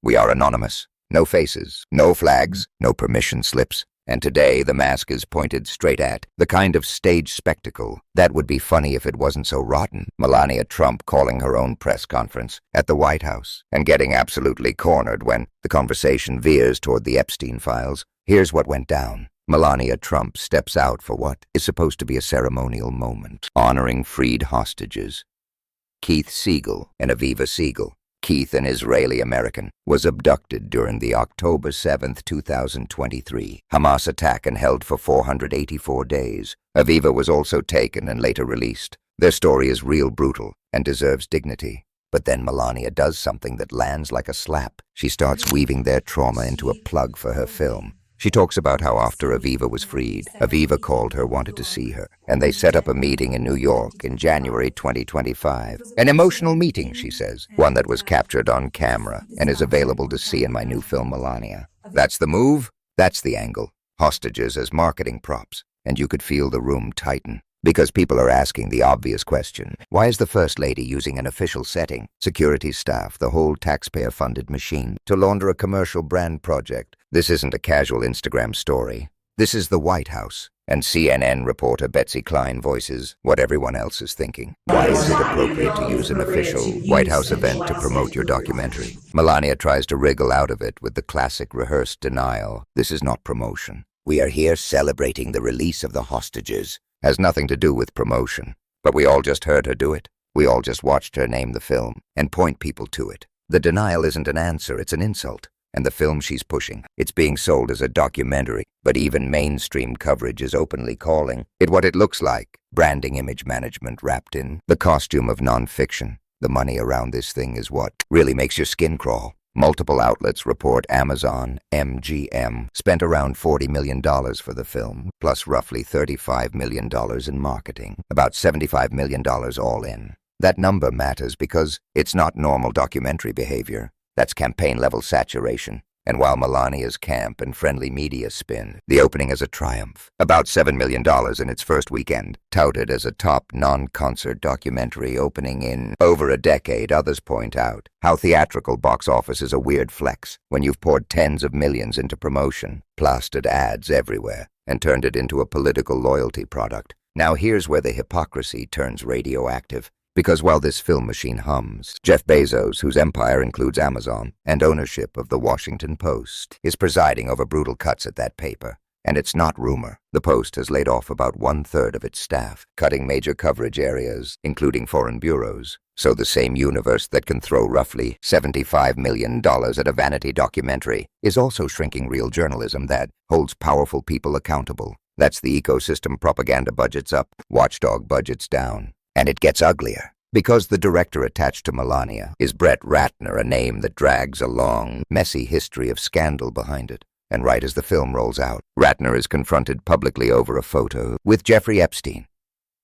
We are anonymous. No faces, no flags, no permission slips. And today the mask is pointed straight at the kind of stage spectacle that would be funny if it wasn't so rotten. Melania Trump calling her own press conference at the White House and getting absolutely cornered when the conversation veers toward the Epstein files. Here's what went down. Melania Trump steps out for what is supposed to be a ceremonial moment, honoring freed hostages. Keith Siegel and Aviva Siegel. Keith, an Israeli-American, was abducted during the October 7, 2023 Hamas attack and held for 484 days. Aviva was also taken and later released. Their story is real brutal and deserves dignity. But then Melania does something that lands like a slap. She starts weaving their trauma into a plug for her film. She talks about how after Aviva was freed, Aviva called her, wanted to see her, and they set up a meeting in New York in January 2025. An emotional meeting, she says, one that was captured on camera and is available to see in my new film, Melania. That's the move, that's the angle. Hostages as marketing props, and you could feel the room tighten. Because people are asking the obvious question, why is the First Lady using an official setting, security staff, the whole taxpayer-funded machine, to launder a commercial brand project? This isn't a casual Instagram story. This is the White House. And CNN reporter Betsy Klein voices what everyone else is thinking. Why is it appropriate to use an official White House event to promote your documentary? Melania tries to wriggle out of it with the classic rehearsed denial. This is not promotion. We are here celebrating the release of the hostages. Has nothing to do with promotion. But we all just heard her do it. We all just watched her name the film and point people to it. The denial isn't an answer, it's an insult. And the film she's pushing, it's being sold as a documentary, but even mainstream coverage is openly calling it what it looks like. Branding image management wrapped in the costume of nonfiction. The money around this thing is what really makes your skin crawl. Multiple outlets report Amazon, MGM, spent around $40 million for the film, plus roughly $35 million in marketing, about $75 million all in. That number matters because it's not normal documentary behavior. That's campaign-level saturation. And while Melania's camp and friendly media spin the opening as a triumph, about $7 million in its first weekend, touted as a top non-concert documentary opening in over a decade, others point out how theatrical box office is a weird flex when you've poured tens of millions into promotion, plastered ads everywhere, and turned it into a political loyalty product. Now here's where the hypocrisy turns radioactive. Because while this film machine hums, Jeff Bezos, whose empire includes Amazon and ownership of the Washington Post, is presiding over brutal cuts at that paper. And it's not rumor. The Post has laid off about 1/3 of its staff, cutting major coverage areas, including foreign bureaus. So the same universe that can throw roughly $75 million at a vanity documentary is also shrinking real journalism that holds powerful people accountable. That's the ecosystem. Propaganda budgets up, watchdog budgets down. And it gets uglier, because the director attached to Melania is Brett Ratner, a name that drags a long, messy history of scandal behind it. And right as the film rolls out, Ratner is confronted publicly over a photo with Jeffrey Epstein.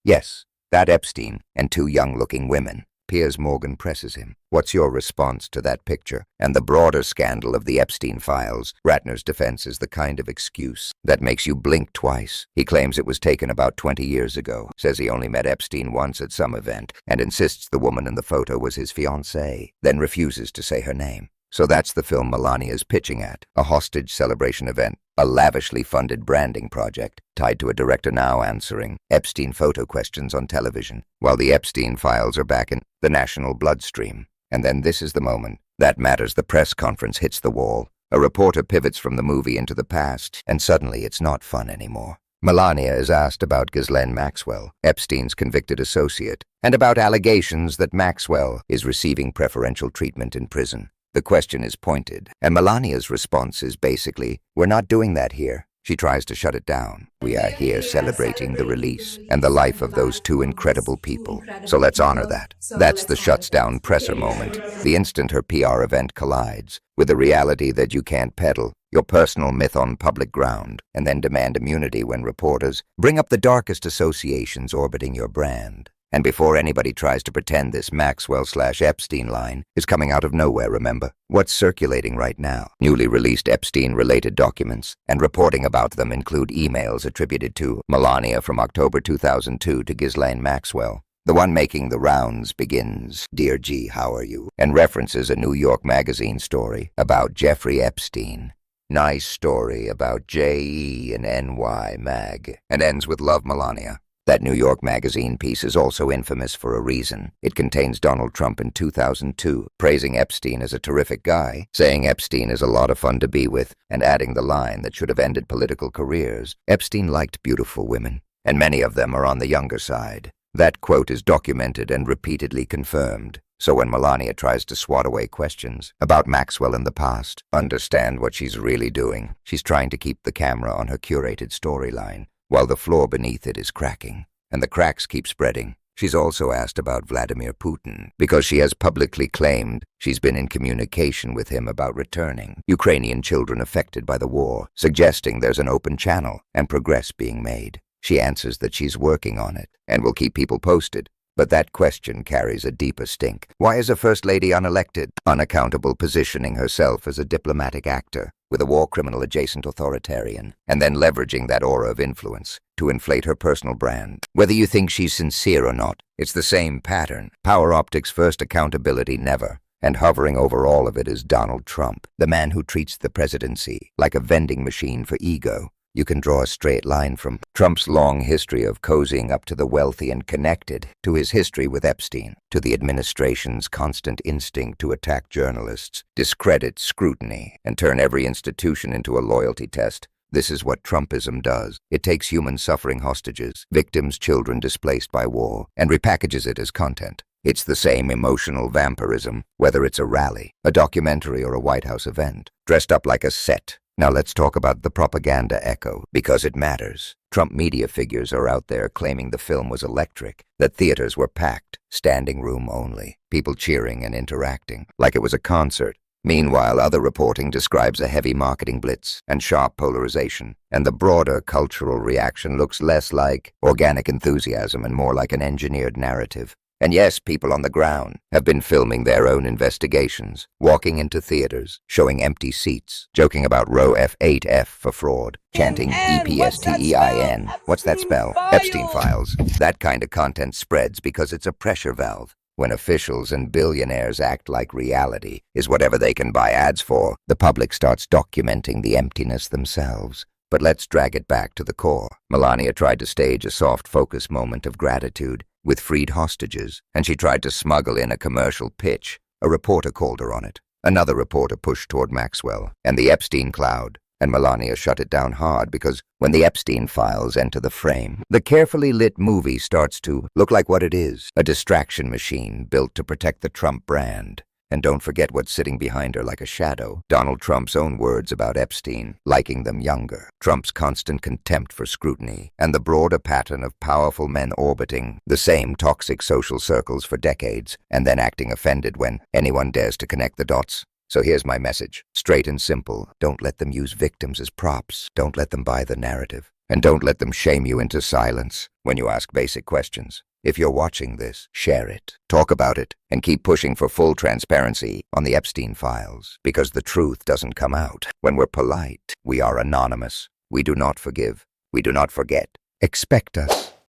Yes, that Epstein and 2 young-looking women. Piers Morgan presses him. What's your response to that picture? And the broader scandal of the Epstein files. Ratner's defense is the kind of excuse that makes you blink twice. He claims it was taken about 20 years ago, says he only met Epstein once at some event, and insists the woman in the photo was his fiancée, then refuses to say her name. So that's the film Melania is pitching at, a hostage celebration event, a lavishly funded branding project, tied to a director now answering Epstein photo questions on television, while the Epstein files are back in the national bloodstream. And then this is the moment that matters. The press conference hits the wall. A reporter pivots from the movie into the past, and suddenly it's not fun anymore. Melania is asked about Ghislaine Maxwell, Epstein's convicted associate, and about allegations that Maxwell is receiving preferential treatment in prison. The question is pointed, and Melania's response is basically, we're not doing that here. She tries to shut it down. We are here celebrating the release and the life of those 2 incredible people. So let's honor that. That's the shuts down presser moment, the instant her PR event collides with the reality that you can't peddle your personal myth on public ground and then demand immunity when reporters bring up the darkest associations orbiting your brand. And before anybody tries to pretend this Maxwell/Epstein line is coming out of nowhere, remember, what's circulating right now? Newly released Epstein-related documents, and reporting about them include emails attributed to Melania from October 2002 to Ghislaine Maxwell. The one making the rounds begins, "Dear G, how are you?" and references a New York Magazine story about Jeffrey Epstein. Nice story about J.E. and N.Y. Mag, and ends with "Love, Melania." That New York Magazine piece is also infamous for a reason. It contains Donald Trump in 2002, praising Epstein as a terrific guy, saying Epstein is a lot of fun to be with, and adding the line that should have ended political careers. Epstein liked beautiful women, and many of them are on the younger side. That quote is documented and repeatedly confirmed. So when Melania tries to swat away questions about Maxwell in the past, understand what she's really doing. She's trying to keep the camera on her curated storyline, while the floor beneath it is cracking, and the cracks keep spreading. She's also asked about Vladimir Putin, because she has publicly claimed she's been in communication with him about returning Ukrainian children affected by the war, suggesting there's an open channel and progress being made. She answers that she's working on it, and will keep people posted. But that question carries a deeper stink. Why is a First Lady unelected, unaccountable, positioning herself as a diplomatic actor with a war criminal adjacent authoritarian, and then leveraging that aura of influence to inflate her personal brand? Whether you think she's sincere or not, it's the same pattern. Power optics first, accountability never. And hovering over all of it is Donald Trump, the man who treats the presidency like a vending machine for ego. You can draw a straight line from Trump's long history of cozying up to the wealthy and connected, to his history with Epstein, to the administration's constant instinct to attack journalists, discredit scrutiny, and turn every institution into a loyalty test. This is what Trumpism does. It takes human suffering hostages, victims, children displaced by war, and repackages it as content. It's the same emotional vampirism, whether it's a rally, a documentary, or a White House event, dressed up like a set. Now let's talk about the propaganda echo, because it matters. Trump media figures are out there claiming the film was electric, that theaters were packed, standing room only, people cheering and interacting, like it was a concert. Meanwhile, other reporting describes a heavy marketing blitz and sharp polarization, and the broader cultural reaction looks less like organic enthusiasm and more like an engineered narrative. And yes, people on the ground have been filming their own investigations, walking into theaters, showing empty seats, joking about row F8F for fraud, chanting EPSTEIN. What's that spell? Epstein files. That kind of content spreads because it's a pressure valve. When officials and billionaires act like reality is whatever they can buy ads for, the public starts documenting the emptiness themselves. But let's drag it back to the core. Melania tried to stage a soft focus moment of gratitude with freed hostages, and she tried to smuggle in a commercial pitch. A reporter called her on it. Another reporter pushed toward Maxwell and the Epstein cloud, and Melania shut it down hard because when the Epstein files enter the frame, the carefully lit movie starts to look like what it is, a distraction machine built to protect the Trump brand. And don't forget what's sitting behind her like a shadow. Donald Trump's own words about Epstein, liking them younger, Trump's constant contempt for scrutiny, and the broader pattern of powerful men orbiting the same toxic social circles for decades, and then acting offended when anyone dares to connect the dots. So here's my message, straight and simple. Don't let them use victims as props. Don't let them buy the narrative. And don't let them shame you into silence when you ask basic questions. If you're watching this, share it, talk about it, and keep pushing for full transparency on the Epstein files, because the truth doesn't come out. When we're polite, we are anonymous. We do not forgive. We do not forget. Expect us.